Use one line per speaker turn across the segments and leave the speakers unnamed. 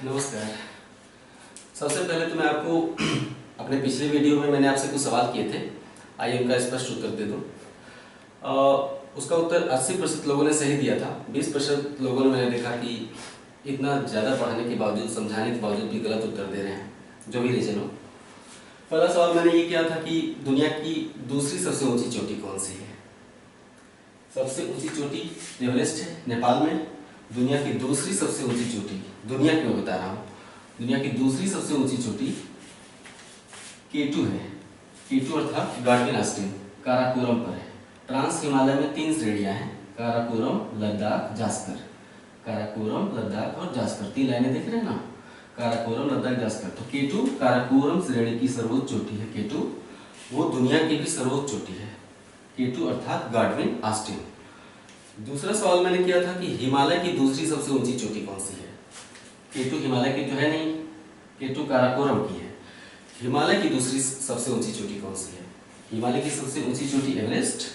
नमस्कार। सबसे पहले तो मैं आपको अपने पिछले वीडियो में मैंने आपसे कुछ सवाल किए थे, आइए उनका स्पष्ट उत्तर दे दूं। उसका उत्तर 80% लोगों ने सही दिया था। 20% लोगों ने मैंने देखा कि इतना ज़्यादा पढ़ाने के बावजूद, समझाने के बावजूद भी गलत उत्तर दे रहे हैं, जो भी रीजन हो। पहला सवाल मैंने ये किया था कि दुनिया की दूसरी सबसे ऊंची चोटी कौन सी है। सबसे ऊंची चोटी एवरेस्ट है नेपाल में। दुनिया की दूसरी सबसे ऊंची चोटी, दुनिया की मैं बता रहा हूँ, दुनिया की दूसरी सबसे ऊंची चोटी K2 है। K2 अर्थात गाडविन आस्टीन, काराकोरम पर है। ट्रांस हिमालय में 3 श्रेणियां हैं, काराकोरम, लद्दाख, जास्कर। काराकोरम, लद्दाख और जास्कर, 3 लाइनें देख रहे हैं ना, काराकोरम, लद्दाख, जास्कर। तो K2 काराकोरम श्रेणी की सर्वोच्च चोटी है। K2 वो दुनिया की भी सर्वोच्च चोटी है। K2 अर्थात गाडविन आस्टीन। दूसरा सवाल मैंने किया था कि हिमालय की दूसरी सबसे ऊंची चोटी कौन सी है। K2 हिमालय की तो है नहीं, K2 काराकोरम की है। हिमालय की दूसरी सबसे ऊंची चोटी कौन सी है। हिमालय की सबसे ऊंची चोटी एवरेस्ट,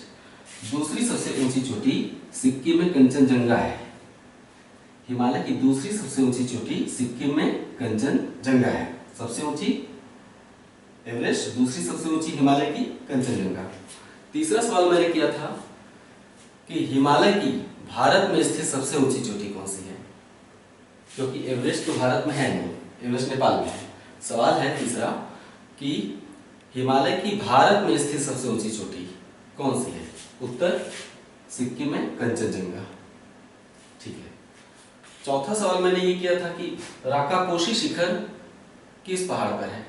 दूसरी सबसे ऊंची चोटी सिक्किम में कंचनजंगा है। हिमालय की दूसरी सबसे ऊंची चोटी सिक्किम में कंचनजंगा है। सबसे ऊंची एवरेस्ट, दूसरी सबसे ऊंची हिमालय की कंचनजंगा। तीसरा सवाल मैंने किया था कि हिमालय की भारत में स्थित सबसे ऊंची चोटी कौन सी है, क्योंकि एवरेस्ट तो भारत में है नहीं, एवरेस्ट नेपाल में है। सवाल है तीसरा कि हिमालय की भारत में स्थित सबसे ऊंची चोटी कौन सी है। उत्तर सिक्किम में कंचनजंगा। ठीक है। चौथा सवाल मैंने ये किया था कि राकापोशी शिखर किस पहाड़ पर है।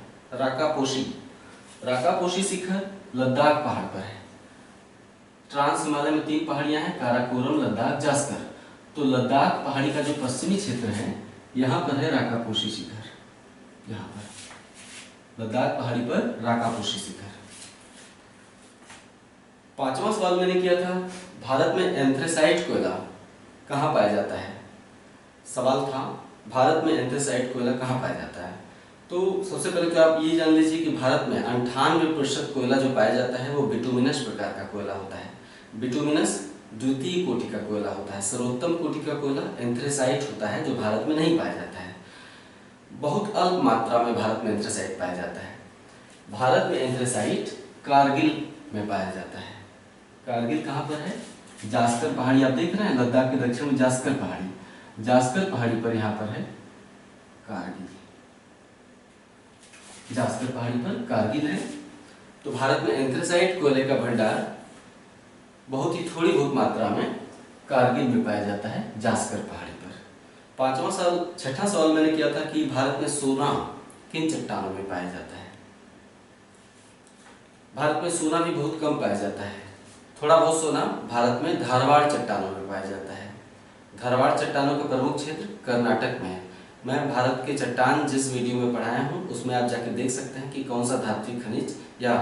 राकापोशी शिखर लद्दाख पहाड़ पर है। ट्रांस हिमालय में 3 पहाड़ियां हैं, काराकोरम, लद्दाख, जास्कर। तो लद्दाख पहाड़ी का जो पश्चिमी क्षेत्र है, यहाँ पर है राकापोशी शिखर। यहाँ पर लद्दाख पहाड़ी पर राकापोशी शिखर। पांचवा सवाल मैंने किया था भारत में एंथ्रेसाइट कोयला कहाँ पाया जाता है। सवाल था भारत में एंथ्रेसाइट कोयला कहाँ पाया जाता है। तो सबसे पहले तो आप ये जान लीजिए कि भारत में 98% कोयला जो पाया जाता है वो बिटुमिनस प्रकार का कोयला होता है। बिटुमिनस द्वितीय कोटि का कोयला होता है। सर्वोत्तम कोटि का कोयला एंथ्रेसाइट होता है, जो भारत में नहीं पाया जाता है। बहुत अल्प मात्रा में भारत में एंथ्रेसाइट पाया जाता है। भारत में एंथ्रेसाइट कारगिल में पाया जाता है। कारगिल कहाँ पर है। जास्कर पहाड़ी आप देख रहे हैं, लद्दाख के दक्षिण में जास्कर पहाड़ी, जास्कर पहाड़ी पर यहाँ पर है कारगिल। जास्कर पहाड़ी पर कारगिल है। तो भारत में एंथ्रेसाइट कोयले का भंडार बहुत ही थोड़ी बहुत मात्रा में कारगिल में पाया जाता है, जास्कर पहाड़ी पर। छठा सवाल मैंने किया था कि भारत में सोना किन चट्टानों में पाया जाता है। भारत में सोना भी बहुत कम पाया जाता है। थोड़ा बहुत सोना भारत में धारवाड़ चट्टानों में पाया जाता है। धारवाड़ चट्टानों का प्रमुख क्षेत्र कर्नाटक में है। मैं भारत के चट्टान जिस वीडियो में पढ़ाया हूँ उसमें आप जाके देख सकते हैं कि कौन सा धात्विक खनिज या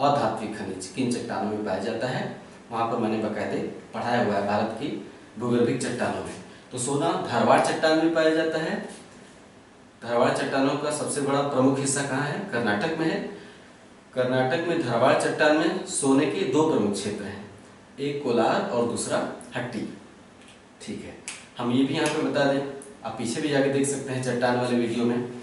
अधात्विक खनिज किन चट्टानों में पाया जाता है। वहाँ पर मैंने बाकायदे पढ़ाया हुआ है भारत की भूगर्भिक चट्टानों में। तो सोना धारवाड़ चट्टान में पाया जाता है। धारवाड़ चट्टानों का सबसे बड़ा प्रमुख हिस्सा कहाँ है, कर्नाटक में है। कर्नाटक में धारवाड़ चट्टान में सोने के 2 प्रमुख क्षेत्र हैं, एक कोलार और दूसरा हट्टी। ठीक है, हम ये भी यहाँ पे बता दें, आप पीछे भी जाके देख सकते हैं चट्टान वाले वीडियो में,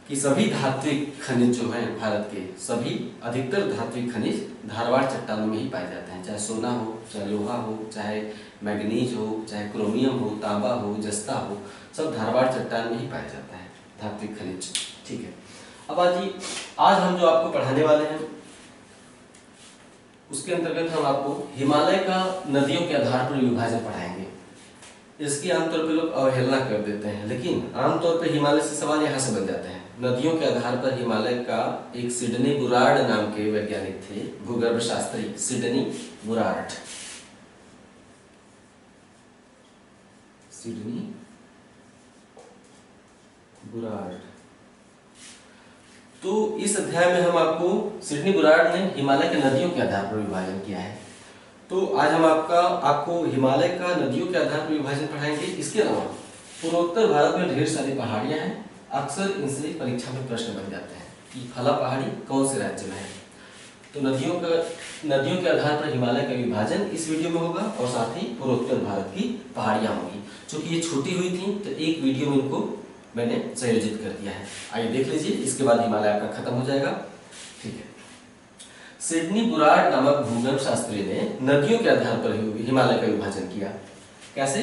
कि सभी धात्विक खनिज जो हैं भारत के, सभी अधिकतर धात्विक खनिज धारवाड़ चट्टानों में ही पाए जाते हैं। चाहे सोना हो, चाहे लोहा हो, चाहे मैग्नीज हो, चाहे क्रोमियम हो, तांबा हो, जस्ता हो, सब धारवाड़ चट्टान में ही पाया जाता है धात्विक खनिज। ठीक है। अब आज हम जो आपको पढ़ाने वाले हैं उसके अंतर्गत हम आपको हिमालय का नदियों के आधार पर विभाजन पढ़ाएंगे। इसकी आमतौर पर लोग अवहेलना कर देते हैं, लेकिन आमतौर पर हिमालय से सवाल यहाँ से बन जाते हैं। नदियों के आधार पर हिमालय का एक सिडनी बुरार्ड नाम के वैज्ञानिक थे, भूगर्भ शास्त्री सिडनी बुरार्ड। सिडनी बुरार्ड। तो इस अध्याय में हम आपको सिडनी बुरार्ड ने हिमालय के नदियों के आधार पर विभाजन किया है। तो आज हम आपको हिमालय का नदियों के आधार पर विभाजन पढ़ाएंगे। इसके अलावा पूर्वोत्तर भारत में ढेर सारी पहाड़ियां हैं। अक्सर इनसे परीक्षा में प्रश्न बन जाते हैं कि फला पहाड़ी कौन से राज्य में है। तो नदियों के आधार पर हिमालय का विभाजन इस वीडियो में होगा और साथ ही पूर्वोत्तर भारत की पहाड़ियां होंगी। चूंकि ये छोटी हुई थी तो एक वीडियो में इनको मैंने संयोजित कर दिया है। आइए देख लीजिए, इसके बाद हिमालय आपका खत्म हो जाएगा। ठीक है, सिडनी बुराड़ नामक भूगर्भ शास्त्री ने नदियों के आधार पर हिमालय का विभाजन किया। कैसे?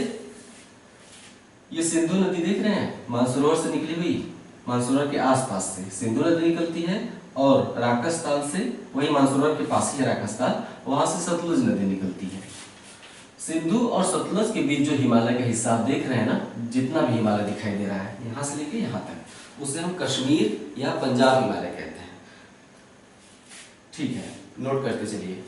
ये सिंधु नदी देख रहे हैं, मानसरोवर से निकली हुई, मानसरोवर के आसपास से सिंधु नदी निकलती है और राकसताल से, वही मानसरोवर के पास ही है राकसताल, वहां से सतलुज नदी निकलती है। सिंधु और सतलुज के बीच जो हिमालय का हिस्सा आप देख रहे हैं ना, जितना भी हिमालय दिखाई दे रहा है यहां से लेके यहां तक, उसे हम कश्मीर या पंजाब हिमालय कहते हैं। ठीक है, नोट करते चलिए।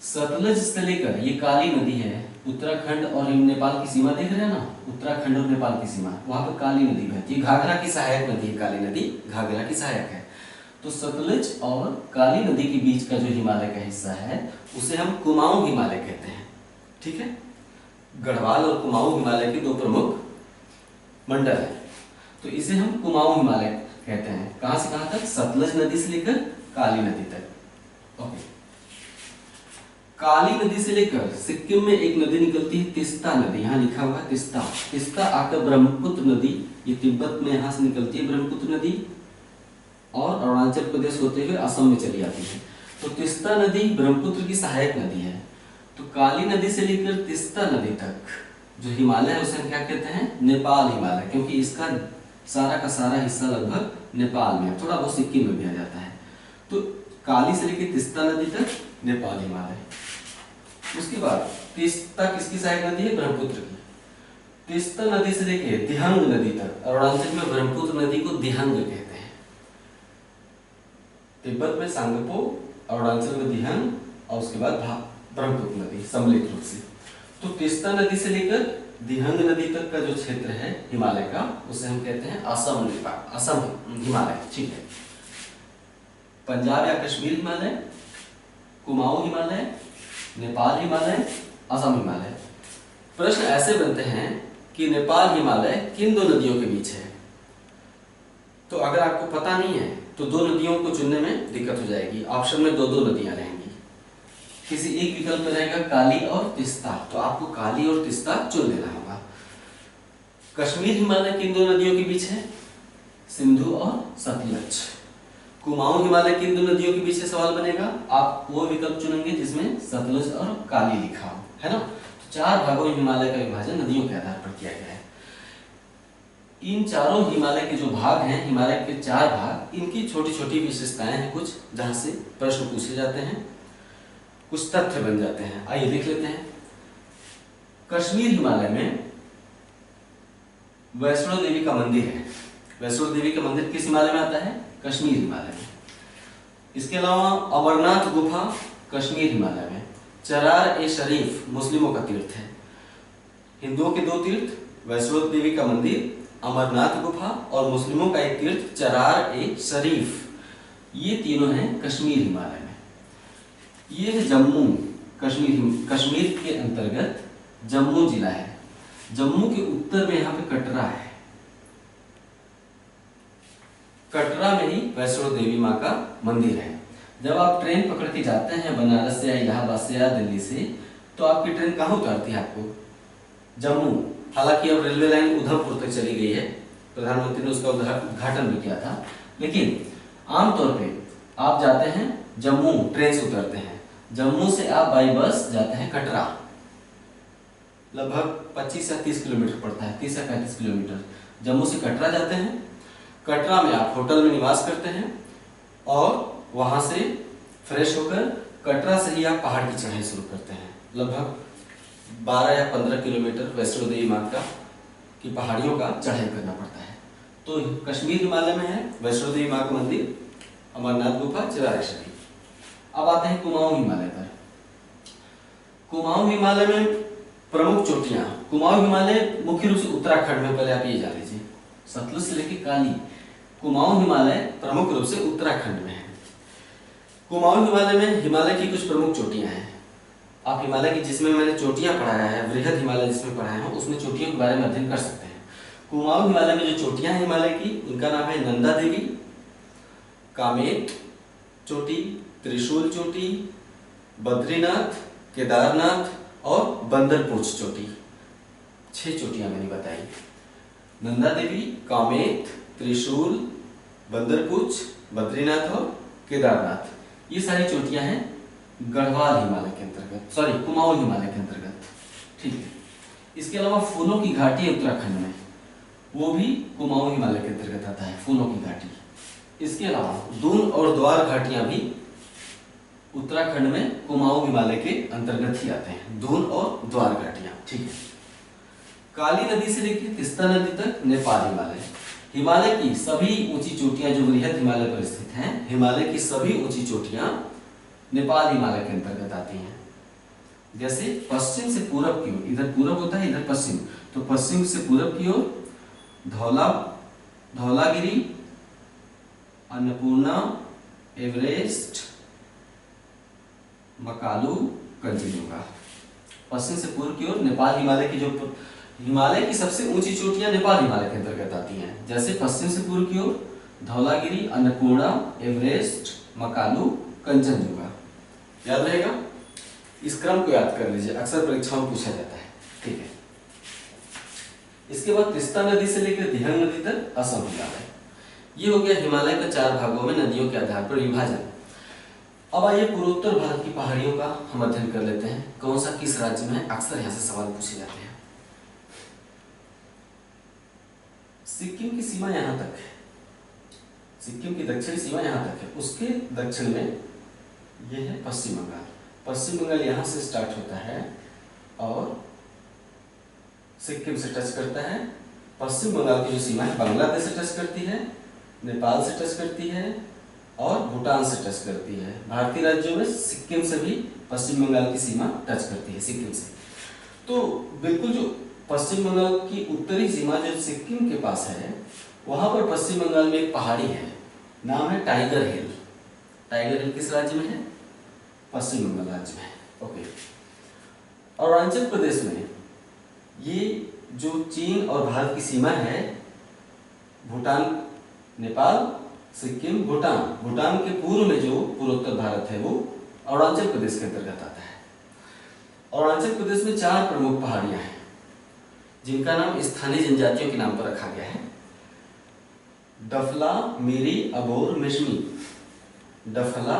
सतलुज से लेकर, ये काली नदी है, उत्तराखंड और नेपाल की सीमा देख रहे हैं ना, उत्तराखंड और नेपाल की सीमा, वहां पर काली नदी बहती है। घाघरा की सहायक नदी है, काली नदी घाघरा की सहायक है। तो सतलुज और काली नदी के बीच का जो हिमालय का हिस्सा है उसे हम कुमाऊं हिमालय कहते हैं। ठीक है, गढ़वाल और कुमाऊं हिमालय के दो प्रमुख मंडल है, तो इसे हम कुमाऊं हिमालय कहते हैं। कहां से कहां तक? सतलुज नदी से लेकर काली नदी तक। ओके, काली नदी से लेकर सिक्किम में एक नदी निकलती है, तिस्ता नदी, यहाँ लिखा हुआ है तिस्ता। तिस्ता आकर ब्रह्मपुत्र नदी, ये तिब्बत में यहाँ से निकलती है ब्रह्मपुत्र नदी, और अरुणाचल प्रदेश होते हुए असम में चली आती है। तो तिस्ता नदी ब्रह्मपुत्र की सहायक नदी है। तो काली नदी से लेकर तिस्ता नदी तक जो हिमालय है उसे हम क्या कहते हैं? नेपाल हिमालय, क्योंकि इसका सारा का सारा हिस्सा लगभग नेपाल में है, थोड़ा बहुत सिक्किम में भी आ जाता है। तो काली से लेकर तिस्ता नदी तक नेपाल हिमालय। उसके बाद तिस्ता किसकी सहायक नदी है? ब्रह्मपुत्र की। तिस्ता नदी से लेकर दिहंग नदी तक, अरुणाचल में ब्रह्मपुत्र नदी को दिहंग कहते हैं, तिब्बत में सांगपो, अरुणाचल में दिहंग, और उसके बाद ब्रह्मपुत्र नदी सम्मिलित रूप से। तो तिस्ता नदी से लेकर दिहंग नदी तक का जो क्षेत्र है हिमालय का, उसे हम कहते हैं असम हिमालय। ठीक है, पंजाब या कश्मीर हिमालय, कुमाऊं हिमालय, नेपाल हिमालय, असम हिमालय। प्रश्न ऐसे बनते हैं कि नेपाल हिमालय किन दो नदियों के बीच है? तो अगर आपको पता नहीं है तो दो नदियों को चुनने में दिक्कत हो जाएगी। ऑप्शन में दो दो नदियां रहेंगी, किसी एक विकल्प में रहेगा काली और तिस्ता, तो आपको काली और तिस्ता चुन लेना होगा। कश्मीर हिमालय किन दो नदियों के बीच है? सिंधु और सतलुज। कुमाऊं हिमालय किन दो नदियों के बीच से सवाल बनेगा? आप वो विकल्प चुनेंगे जिसमें सतलुज और काली लिखा हो, है ना। तो चार भागों में हिमालय का विभाजन नदियों के आधार पर किया गया है। इन चारों हिमालय के जो भाग हैं, हिमालय के चार भाग, इनकी छोटी छोटी विशेषताएं हैं कुछ, जहां से प्रश्न पूछे जाते हैं, कुछ तथ्य बन जाते हैं। आइए देख लेते हैं। कश्मीर हिमालय में वैष्णो देवी का मंदिर है। वैष्णो देवी का मंदिर किस हिमालय में आता है? कश्मीर हिमालय में। इसके अलावा अमरनाथ गुफा कश्मीर हिमालय में। चरार ए शरीफ मुस्लिमों का तीर्थ है। हिंदुओं के दो तीर्थ, वैष्णो देवी का मंदिर, अमरनाथ गुफा, और मुस्लिमों का एक तीर्थ चरार ए शरीफ, ये तीनों हैं कश्मीर हिमालय में। ये है जम्मू, कश्मीर के अंतर्गत जम्मू जिला है। जम्मू के उत्तर में यहाँ पे कटरा है। कटरा में ही वैष्णो देवी माँ का मंदिर है। जब आप ट्रेन पकड़ के जाते हैं बनारस से या इलाहाबाद से या दिल्ली से, तो आपकी ट्रेन कहाँ उतारती है? आपको जम्मू। हालांकि अब रेलवे लाइन उधमपुर तक चली गई है, प्रधानमंत्री ने उसका उद्घाटन भी किया था, लेकिन आमतौर पे आप जाते हैं जम्मू, ट्रेन से उतरते हैं। जम्मू से आप बाई बस जाते हैं कटरा, लगभग 25 या 30 किलोमीटर पड़ता है, 30 या 35 किलोमीटर। जम्मू से कटरा जाते हैं। कटरा में आप होटल में निवास करते हैं और वहां से फ्रेश होकर कटरा से ही आप पहाड़ की चढ़ाई शुरू करते हैं। लगभग 12 या 15 किलोमीटर वैष्णो देवी माँ की पहाड़ियों का चढ़ाई करना पड़ता है। तो कश्मीर हिमालय में है वैष्णो देवी माँ का मंदिर, अमरनाथ गुफा, चरार ए शरीफ। अब आते हैं कुमाऊं हिमालय पर। कुमाऊं हिमालय में प्रमुख चोटियां। कुमाऊं हिमालय मुख्य रूप से उत्तराखंड में, पहले आप ये जान लीजिए, सतलुज से लेकर काली। कुमाऊं हिमालय प्रमुख रूप से उत्तराखंड में है। कुमाऊं हिमालय में हिमालय की कुछ प्रमुख चोटियां हैं। आप हिमालय की जिसमें मैंने चोटियां पढ़ाया है, वृहद हिमालय जिसमें पढ़ाया हूं, उसमें चोटियों के बारे में अध्ययन कर सकते हैं। कुमाऊं हिमालय में जो चोटियां हैं हिमालय की, उनका नाम है नंदा देवी, कामेट चोटी, त्रिशूल चोटी, बद्रीनाथ, केदारनाथ और बंदरपोच चोटी। 6 चोटियां मैंने बताई। नंदा देवी, कामेत, त्रिशूल, बंदरपुच, बद्रीनाथ और केदारनाथ। ये सारी चोटियां हैं गढ़वाल हिमालय के अंतर्गत, सॉरी कुमाऊं हिमालय के अंतर्गत। ठीक है। इसके अलावा फूलों की घाटी उत्तराखंड में, वो भी कुमाऊं हिमालय के अंतर्गत आता है, फूलों की घाटी। इसके अलावा दून और द्वार घाटियां भी उत्तराखंड में कुमाऊं हिमालय के अंतर्गत ही आते हैं, दून और द्वार घाटियां। ठीक है। काली नदी से लेकर तीस्ता नदी तक नेपाल हिमालय। हिमालय की सभी ऊंची चोटियां जो वृहद हिमालय पर स्थित हैं, हिमालय की सभी ऊंची चोटियां नेपाल हिमालय के अंतर्गत आती हैं। जैसे पश्चिम से पूरब की ओर, इधर पूरब होता है, इधर पश्चिम, तो पश्चिम से पूरब की ओर धौलागिरी, अन्नपूर्णा, एवरेस्ट, मकालू, कंचनजंगा। पश्चिम से पूर्व की ओर नेपाल हिमालय की जो हिमालय की सबसे ऊंची चोटियां नेपाल हिमालय के अंतर्गत आती हैं। जैसे पश्चिम से पूर्व की ओर धौलागिरी, अन्नपूर्णा, एवरेस्ट, मकालू, कंचनजंगा। याद रहेगा, इस क्रम को याद कर लीजिए, अक्सर परीक्षाओं में पूछा जाता है। ठीक है। इसके बाद तीस्ता नदी से लेकर दिहंग नदी तक असम हिमालय। ये हो गया हिमालय का 4 भागों में नदियों के आधार पर विभाजन। अब आइए पूर्वोत्तर भारत की पहाड़ियों का हम अध्ययन कर लेते हैं। कौन सा किस राज्य में है, अक्सर यहाँ से सवाल पूछे जाते हैं। सिक्किम की सीमा यहाँ तक है, सिक्किम की दक्षिणी सीमा यहाँ तक है। उसके दक्षिण में ये है पश्चिम बंगाल। पश्चिम बंगाल यहाँ से स्टार्ट होता है और सिक्किम से टच करता है। पश्चिम बंगाल की जो सीमा है बांग्लादेश से टच करती है, नेपाल से टच करती है और भूटान से टच करती है। भारतीय राज्यों में सिक्किम से भी पश्चिम बंगाल की सीमा टच करती है, सिक्किम से। तो बिल्कुल जो पश्चिम बंगाल की उत्तरी सीमा जो सिक्किम के पास है, वहां पर पश्चिम बंगाल में एक पहाड़ी है, नाम है टाइगर हिल। टाइगर हिल किस राज्य में है? पश्चिम बंगाल राज्य में है। ओके। अरुणाचल प्रदेश में ये जो चीन और भारत की सीमा है, भूटान, नेपाल, सिक्किम, भूटान, भूटान के पूर्व में जो पूर्वोत्तर भारत है वो अरुणाचल प्रदेश के अंतर्गत आता है। अरुणाचल प्रदेश में 4 प्रमुख पहाड़ियां हैं जिनका नाम स्थानीय जनजातियों के नाम पर रखा गया है। डफला, मिरी, अबोर, मिशमी। डफला,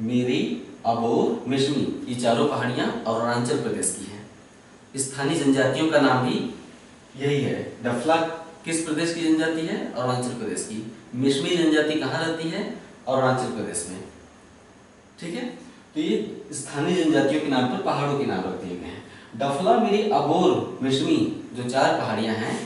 मिरी, अबोर, मिशमी, ये चारों पहाड़ियां अरुणाचल प्रदेश की हैं। स्थानीय जनजातियों का नाम भी यही है। डफला किस प्रदेश की जनजाति है? अरुणाचल प्रदेश की। मिशमी जनजाति कहाँ रहती है? अरुणाचल प्रदेश में। ठीक है। तो ये स्थानीय जनजातियों के नाम पर पहाड़ों के नाम रख दिए गए हैं। डफला, मिरी, अबोर, मिशमी जो 4 पहाड़ियां हैं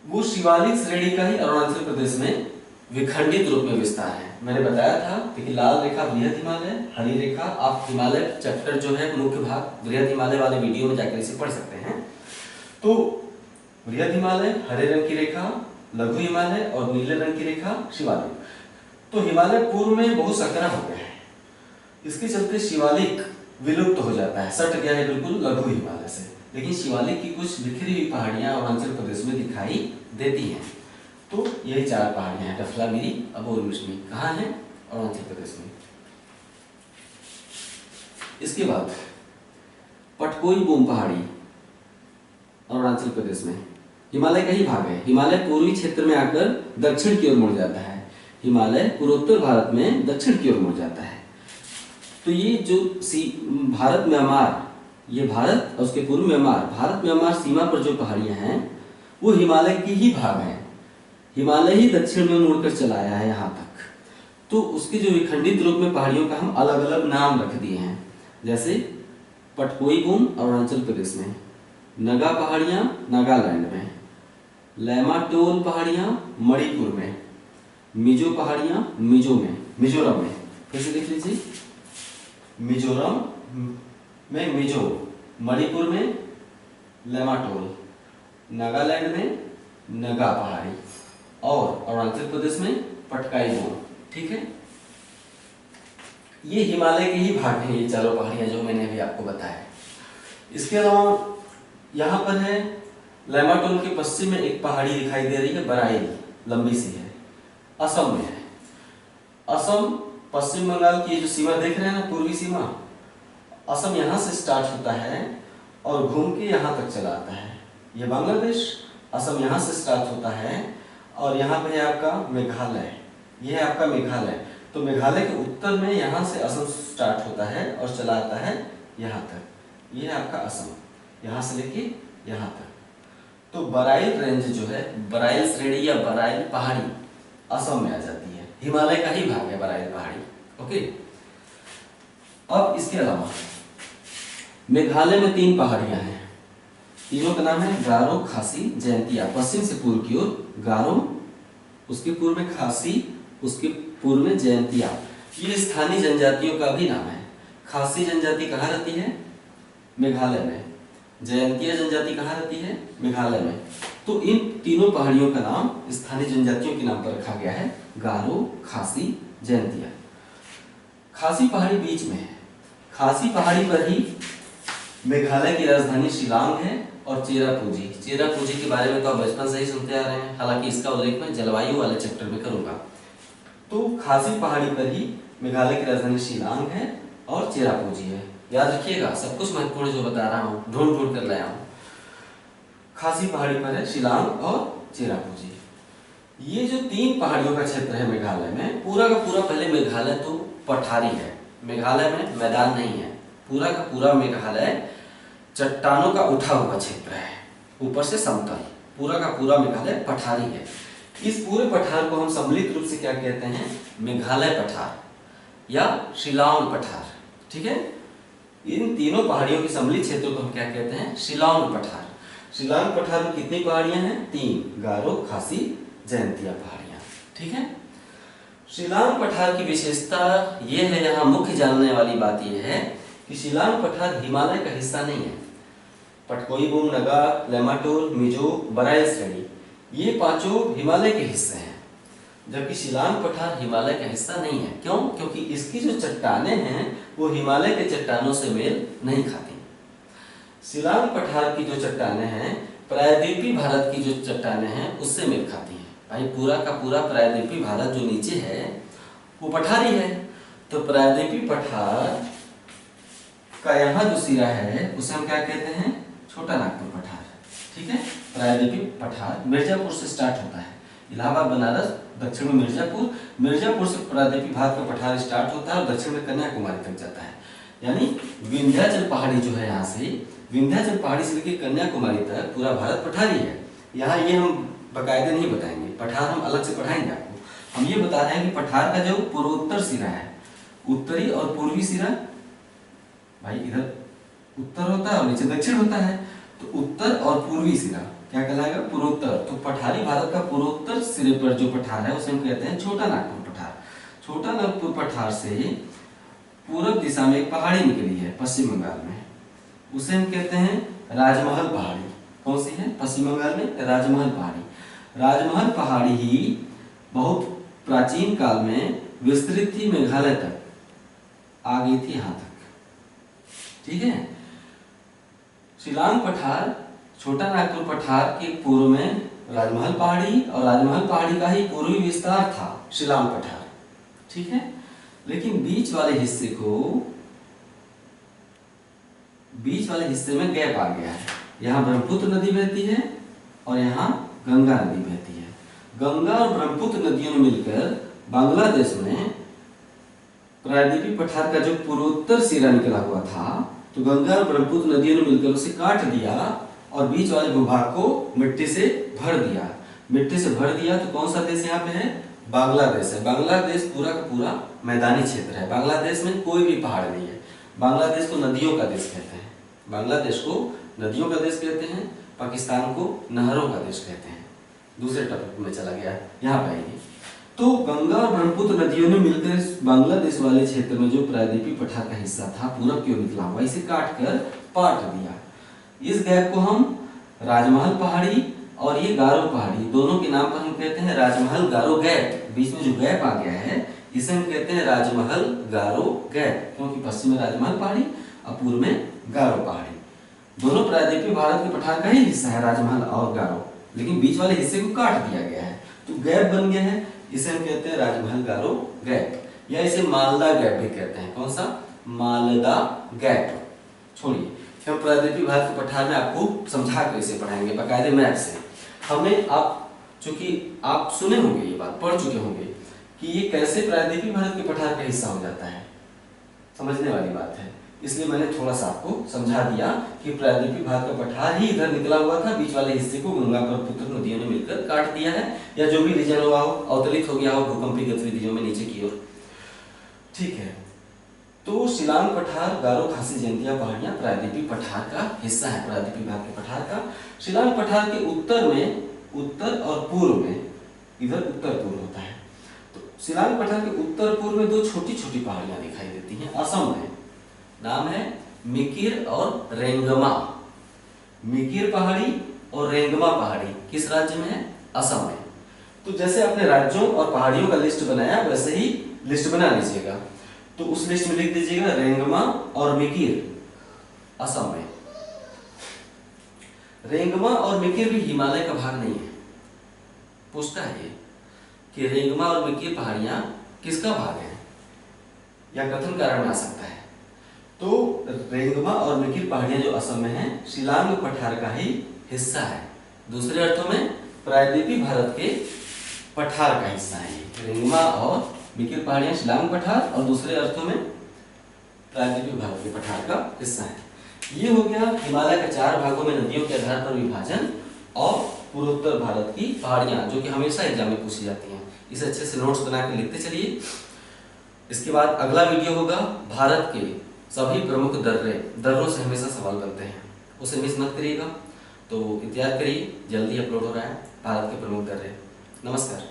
वो शिवालिक श्रेणी का ही अरुणाचल प्रदेश में विखंडित रूप में विस्तार है। मैंने बताया था कि लाल रेखा बृहद हिमालय, हरी रेखा, आप हिमालय चैप्टर जो है मुख्य भाग बृहद हिमालय वाले वीडियो में जाकर इसे पढ़ सकते हैं। तो बृहद हिमालय, हरे रंग की रेखा लघु हिमालय और नीले रंग की रेखा शिवालिक। तो हिमालय पूर्व में बहुत सकरा हो गया है, इसके चलते शिवालिक विलुप्त हो जाता है, सट गया है बिल्कुल लघु हिमालय से। लेकिन शिवालिक की कुछ बिखरी हुई पहाड़ियां अरुणाचल प्रदेश में दिखाई देती हैं। तो यही 4 पहाड़ियां हैं, डफला, मिरी, अबोर, मिशमी। कहाँ है? अरुणाचल प्रदेश में। इसके बाद पटकोई बोम पहाड़ी अरुणाचल प्रदेश में हिमालय का ही भाग है। हिमालय पूर्वी क्षेत्र में आकर दक्षिण की ओर मुड़ जाता है। हिमालय पूर्वोत्तर भारत में दक्षिण की ओर मुड़ जाता है। तो ये जो भारत म्यांमार, ये भारत और उसके पूर्व म्यांमार, भारत म्यांमार सीमा पर जो पहाड़ियां हैं वो हिमालय की ही भाग हैं। हिमालय ही दक्षिण में मुड़कर चला आया है यहाँ तक। तो उसके जो विखंडित रूप में पहाड़ियों का हम अलग अलग नाम रख दिए हैं। जैसे पटकोई बोम अरुणाचल प्रदेश में, नगा पहाड़ियां नागालैंड में, लैमाटोल पहाड़ियां मणिपुर में, मिजो पहाड़ियां मिजोरम में। फिर से देख लीजिए, मिजोरम में मिजो, मणिपुर में लैमाटोल, नागालैंड में नगा पहाड़ी और अरुणाचल प्रदेश में पटकाई बोम। ठीक है। ये हिमालय के ही भाग हैं, ये चारों पहाड़ियां जो मैंने अभी आपको बताया। इसके अलावा यहाँ पर है लैमाटोल के पश्चिम में एक पहाड़ी दिखाई दे रही है, बराइल, लंबी सी है, असम में है। असम पश्चिम बंगाल की जो सीमा देख रहे हैं ना, पूर्वी सीमा, असम यहाँ से स्टार्ट होता है और घूम के यहाँ तक चला आता है। ये बांग्लादेश असम यहाँ से स्टार्ट होता है और यहाँ पे है आपका मेघालय, ये है आपका मेघालय। तो मेघालय के उत्तर में यहाँ से असम स्टार्ट होता है और चला आता है यहाँ तक। ये है आपका असम, यहाँ से लेके यहाँ तक। तो बराइल रेंज जो है, बराइल श्रेणी या बराइल पहाड़ी असम में आ जाती है, हिमालय का ही भाग है बराइल पहाड़ी। ओके, अब इसके अलावा मेघालय में 3 पहाड़ियां हैं, तीनों का नाम है गारो, खासी, जयंतिया। पश्चिम से पूर्व की ओर गारो, उसके पूर्व में खासी, उसके पूर्व में जयंतिया। ये स्थानीय जनजातियों का भी नाम है। खासी जनजाति कहाँ रहती है? मेघालय में। जयंतिया जनजाति कहाँ रहती है? मेघालय में। तो इन तीनों पहाड़ियों का नाम स्थानीय जनजातियों के नाम पर रखा गया है, गारो, खासी, जयंतिया। खासी पहाड़ी बीच में है। खासी पहाड़ी पर ही मेघालय की राजधानी शिलांग है और चेरापूंजी। चेरापूंजी के बारे में तो आप बचपन से ही सुनते आ रहे हैं, हालांकि इसका उल्लेख मैं जलवायु वाले चैप्टर में करूंगा। तो खासी पहाड़ी पर ही मेघालय की राजधानी शिलांग है और चेरापूंजी है। याद रखिएगा, सब कुछ महत्वपूर्ण जो बता रहा हूँ ढूंढ ढूंढ कर लाया हूँ। खासी पहाड़ी पर है शिलांग और चेरापूंजी। ये जो 3 पहाड़ियों का क्षेत्र है मेघालय में, पूरा का पूरा, पहले मेघालय तो पठारी है, मेघालय में मैदान नहीं है। पूरा का पूरा मेघालय चट्टानों का उठा हुआ क्षेत्र है, ऊपर से समतल। पूरा का पूरा मेघालय पठारी है। इस पूरे पठार को हम सम्मिलित रूप से क्या कहते हैं? मेघालय पठार या शिलांग पठार। ठीक है, इन तीनों पहाड़ियों के सम्मिलित क्षेत्र को हम क्या कहते हैं? शिलांग पठार। शिलांग पठार में कितनी पहाड़ियां हैं? 3, गारो, खासी, जयंतिया पहाड़ियां। ठीक है, शिलांग पठार की विशेषता ये है, यहाँ मुख्य जानने वाली बात यह है कि शिलांग पठार हिमालय का हिस्सा नहीं है। पटकोईबुम, नगा, लेमाटोल, मिजो, बराइल श्रेणी, ये 5 हिमालय के हिस्से हैं, जबकि शिलांग पठार हिमालय का हिस्सा नहीं है। क्यों? क्योंकि इसकी जो चट्टानें हैं वो हिमालय के चट्टानों से मेल नहीं खाती। शिलांग पठार की जो चट्टानें हैं प्रायद्वीपीय भारत की जो चट्टानें हैं उससे मेल खाती हैं। भाई पूरा का पूरा प्रायद्वीपीय भारत जो नीचे है वो पठारी है, तो प्रायद्वीपीय पठार का यहाँ जो सिरा है उसे हम क्या कहते हैं? छोटा नागपुर पठार। ठीक है, प्रायद्वीपीय पठार मिर्जापुर से स्टार्ट होता है, इलाहाबाद, बनारस, दक्षिण में मिर्जापुर, मिर्जापुर से प्रायद्वीपीय भारत का पठार स्टार्ट होता है और दक्षिण में कन्याकुमारी तक जाता है। यानी विंध्याचल पहाड़ी जो है, यहाँ से विंध्याचल पहाड़ी से लेकर कन्याकुमारी तक पूरा भारत पठारी है। यहाँ ये हम बाकायदे नहीं बताएंगे, पठार हम अलग से पढ़ाएंगे आपको। हम ये बता रहे हैं कि पठार का जो पूर्वोत्तर सिरा है, उत्तरी और पूर्वी सिरा, भाई इधर उत्तर होता है और नीचे दक्षिण होता है, तो उत्तर और पूर्वी सिरा क्या कहलाएगा? पूर्वोत्तर। तो पठारी भारत का पूर्वोत्तर सिरे पर जो पठार है उसे हम कहते हैं छोटा नागपुर पठार। छोटा नागपुर पठार से पूर्व दिशा में एक पहाड़ी निकली है पश्चिम बंगाल में, उसे हम कहते हैं राजमहल पहाड़ी। कौन सी है? पश्चिम बंगाल में राजमहल पहाड़ी। राजमहल पहाड़ी ही बहुत प्राचीन काल में विस्तृत थी, मेघालय तक आ गई थी, यहाँ तक। ठीक है, शिलांग पठार, छोटा नागपुर पठार के पूर्व में राजमहल पहाड़ी और राजमहल पहाड़ी का ही पूर्वी विस्तार था शिलांग पठार। ठीक है, लेकिन बीच वाले हिस्से में गैप आ गया है। यहाँ ब्रह्मपुत्र नदी बहती है और यहाँ गंगा नदी बहती है। गंगा और ब्रह्मपुत्र नदियों ने मिलकर बांग्लादेश में प्रायद्वीपीय पठार का जो पूर्वोत्तर सिरा निकला हुआ था, तो गंगा और ब्रह्मपुत्र नदियों ने मिलकर उसे काट दिया और बीच वाले भूभाग को मिट्टी से भर दिया। मिट्टी से भर दिया तो कौन सा देश यहाँ पे है? बांग्लादेश है। बांग्लादेश पूरा का पूरा मैदानी क्षेत्र है। बांग्लादेश में कोई भी पहाड़ नहीं है। बांग्लादेश को नदियों का देश कहते हैं। बांग्लादेश को नदियों का देश कहते हैं, पाकिस्तान को नहरों का देश कहते हैं। दूसरे टॉपिक में चला गया, यहाँ पे आइए। तो गंगा और ब्रह्मपुत्र नदियों ने मिलकर बांग्लादेश वाले क्षेत्र में जो प्रायद्वीपीय पठार का हिस्सा था पूरब की ओर निकला हुआ, इसे काट कर पाट दिया। इस गैप को हम राजमहल पहाड़ी और ये गारो पहाड़ी, दोनों के नाम पर हम कहते हैं राजमहल गारो गैप। बीच में जो गैप आ गया है इसे हम कहते हैं राजमहल गारो गैप, क्योंकि पश्चिम में राजमहल पहाड़ी और पूर्व में गारो पहाड़ी। दोनों प्रायद्वीपीय भारत के पठार का ही हिस्सा है, राजमहल और गारो, लेकिन बीच वाले हिस्से को काट दिया गया है तो गैप बन गया है। इसे हम कहते हैं राजमहल गारो गैप, या इसे मालदा गैप भी कहते हैं। कौन सा? मालदा गैप। छोड़िए, हम प्रायद्वीपीय भारत के पठार में आपको समझा कर इसे पढ़ाएंगे बाकायदे मैप से। हमें आप चूंकि आप सुने होंगे, ये बात पढ़ चुके होंगे कि ये कैसे प्रायद्वीपीय भारत के पठार का हिस्सा हो जाता है, समझने वाली बात है। इसलिए मैंने थोड़ा सा आपको समझा दिया कि प्रायद्वीपीय भारत का पठार ही इधर निकला हुआ था, बीच वाले हिस्से को गंगा ब्रह्मपुत्र नदियों ने मिलकर काट दिया है, या जो भी रीजन हुआ हो, अवतलित हो गया हो भूकंपीय गतिविधियों में नीचे की ओर। ठीक है, तो शिलांग पठार, गारो खासी जयंतिया पहाड़ियां प्रायद्वीपीय पठार का हिस्सा है, प्रायद्वीपीय भाग के पठार का। शिलांग पठार के उत्तर में, उत्तर और पूर्व में, इधर उत्तर पूर्व होता है, तो शिलांग पठार के उत्तर पूर्व में दो छोटी छोटी पहाड़ियां दिखाई देती हैं असम में। नाम है मिकिर और रेंगमा। मिकिर पहाड़ी और रेंगमा पहाड़ी किस राज्य में है? असम में। तो जैसे आपने राज्यों और पहाड़ियों का लिस्ट बनाया वैसे ही लिस्ट बना लीजिएगा। तो उस लिस्ट में लिख दीजिएगा रेंगमा और मिकिर असम में। रेंगमा और मिकिर भी हिमालय का भाग नहीं है। पूछता है ये कि रेंगमा और मिकिर पहाड़ियां किसका भाग है, या कथन कारण में आ सकता है। तो रेंगमा और मिकिर पहाड़ियां जो असम में हैं, शिलांग पठार का ही हिस्सा है। दूसरे अर्थों में प्रायद्वीपीय भारत के पठार का हिस्सा है। रेंगमा और मिकिर पहाड़ियां शिलांग पठार, और दूसरे अर्थों में प्रायद्वीपीय भारत के पठार का हिस्सा है। ये हो गया हिमालय के 4 भागों में नदियों के आधार पर विभाजन और पूर्वोत्तर भारत की पहाड़ियां, जो कि हमेशा एग्जाम में पूछी जाती हैं। इसे अच्छे से नोट्स बना के लिखते चलिए। इसके बाद अगला वीडियो होगा भारत के सभी प्रमुख दर्रों से हमेशा सवाल बनते हैं, उसे मिस मत करिएगा। तो इंतजार करिए, जल्दी अपलोड हो रहा है भारत के प्रमुख दर्रे। नमस्कार।